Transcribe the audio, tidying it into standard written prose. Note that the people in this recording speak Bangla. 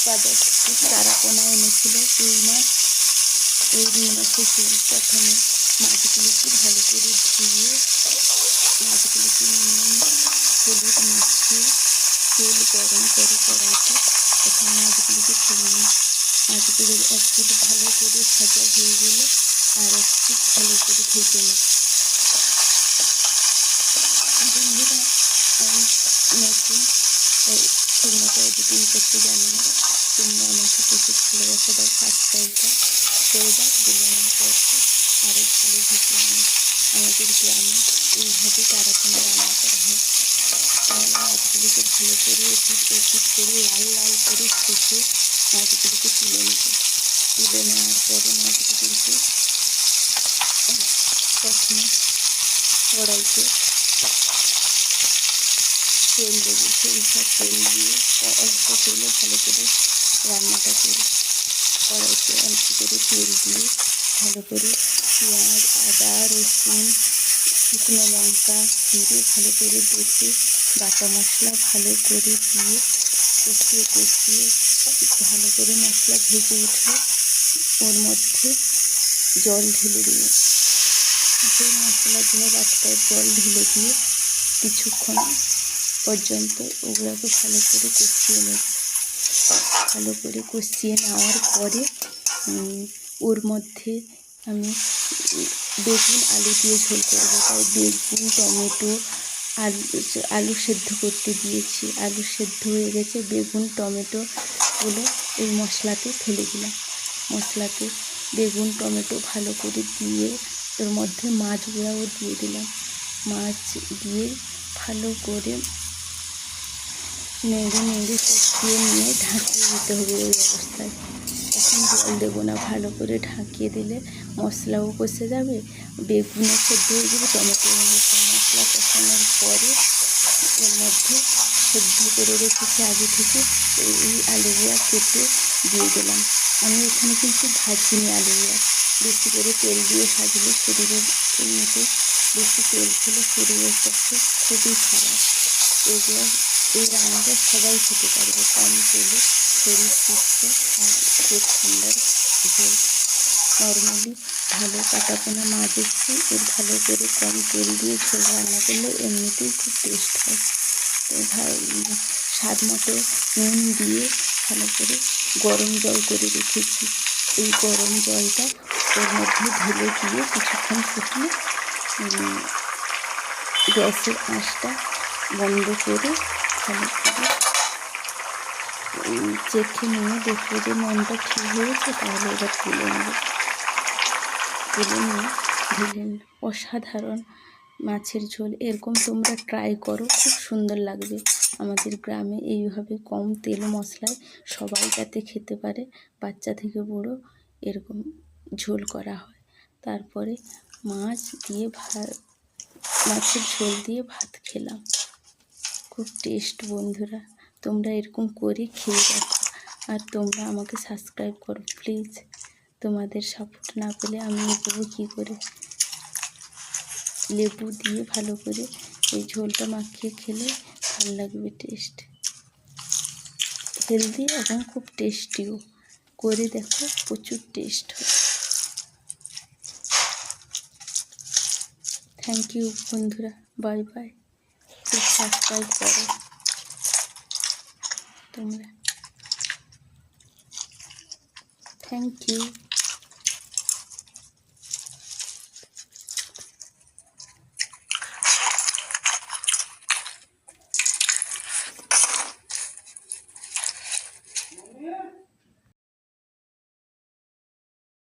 বাজার থেকে চারাপোনা এনেছিল রুই মাছ। এই রুই মাছের ঝোল প্রথমে মাছগুলিকে ভালো করে ধুয়ে মাছগুলিকে নুন হলুদ মাখিয়ে তেল গরম করে কড়াইতে প্রথমে মাছগুলিকে ছেড়ে নিই। মাছগুলো এক পিঠ ভালো করে ভাজা হয়ে গেলে আর এক পিঠ ভালো করে ভেজে নিই। বন্ধুরা, আমি নতুন ঠিকমতো এডিটিং করতে জানি না, তোমরা আমাকে প্রচুর ভালোবাসা দাও, সাবস্ক্রাইবটা করে দাও, দিলে আমি করবো আরও ভালো ভিডিও। আমাদের গ্রামে এইভাবে চারাপোনা রান্না করা হয়। তাহলে মাছগুলিকে ভালো করে এপিট করে লাল লাল করে ভেজে মাছগুলিকে তুলে নেব। তুলে নেওয়ার পরে মাছগুলিকে প্রথমে কড়াইতে তেল দেবো, সেই সব তেল দিয়ে অল্প তেলে ভালো করে রান্নাটা করি। কড়াইতে অল্প করে তেল দিয়ে ভালো করে পেঁয়াজ, আদা, রসুন, শুকনো লঙ্কা দিয়ে ভালো করে বেটে বাটা মশলা ভালো করে দিয়ে কষিয়ে ভালো করে মশলা ভেজে উঠলে ওর মধ্যে জল ঢেলে দিয়ে সেই মশলা দিয়ে বাটার জল ঢেলে দিয়ে কিছুক্ষণ পর্যন্ত ওগুলোকে ভালো করে কষিয়ে নেব। ভালো করে কষিয়ে নেওয়ার পরে ওর মধ্যে আমি বেগুন আলু দিয়ে ঝোল করবো, তাই বেগুন টমেটো আলু সেদ্ধ করতে দিয়েছি। আলু সেদ্ধ হয়ে গেছে, বেগুন টমেটোগুলো এই মশলাতে ফেলে দিলাম। মশলাতে বেগুন টমেটো ভালো করে দিয়ে এর মধ্যে মাছগুলোও দিয়ে দিলাম। মাছ দিয়ে ভালো করে নেড়ে কষিয়ে নিয়ে ঢাকিয়ে দিতে হবে। ওই অবস্থায় এখন জল দেবো না, ভালো করে ঢাকিয়ে দিলে মশলাও কষে যাবে, বেগুনও সেদ্ধ হয়ে যাবে, টমেটো হবে। মশলা কষানোর পরে এর মধ্যে সেদ্ধ করে রেখেছি আগে থেকে এই আলুগুলো কেটে দিয়ে দিলাম। আমি এখানে কিন্তু ভাজিনি আলুগুলো, বেশি করে তেল দিয়ে ভাজলে শরীরের এমনিতে বেশি তেল খেলে শরীরের পক্ষে খুবই খারাপ। এগুলো এই রান্নাটা সবাই খেতে পারবে, কম তেলে শরীর সুস্থ আর পেট ঠান্ডার ঝোল। নর্মালি ভালো কাটাপোনা মাছ এসছে, এর ভালো করে কম তেল দিয়ে ঝোল রান্না করলে এমনিতেই খুব টেস্ট হয়। তো স্বাদ মতো নুন দিয়ে ভালো করে গরম জল করে রেখেছি। এই গরম জলটা ওর মধ্যে ঢেলে দিয়ে কিছুক্ষণ ফুটিয়ে গ্যাসের আঁচটা বন্ধ করে ভালো করে চেখে নিয়ে দেখবো যে নুনটা ঠিক হয়েছে, তাহলে এবার তুলে নিয়ে ঢেলে অসাধারণ মাছের ঝোল। এরকম তোমরা ট্রাই করো, খুব সুন্দর লাগবে। আমাদের গ্রামে এইভাবে কম তেল মশলায় সবাই যাতে খেতে পারে, বাচ্চা থেকে বুড়ো, এরকম ঝোল করা হয়। তারপরে মাছের ঝোল দিয়ে ভাত খেলাম, খুব টেস্ট। বন্ধুরা, তোমরা এরকম করে খেয়ে দেখো, আর তোমরা আমাকে সাবস্ক্রাইব করো প্লিজ। তোমাদের সাপোর্ট না পেলে আমি এগোবো কী করে। লেবু দিয়ে ভালো করে এই ঝোলটা মাখিয়ে খেলে ভালো লাগবে, টেস্ট, হেলদি এবং খুব টেস্টিও। করে দেখো, প্রচুর টেস্ট হয়। থ্যাংক ইউ বন্ধুরা, বাই বাই। প্লিজ সাবস্ক্রাইব করো তোমরা, থ্যাংক ইউ।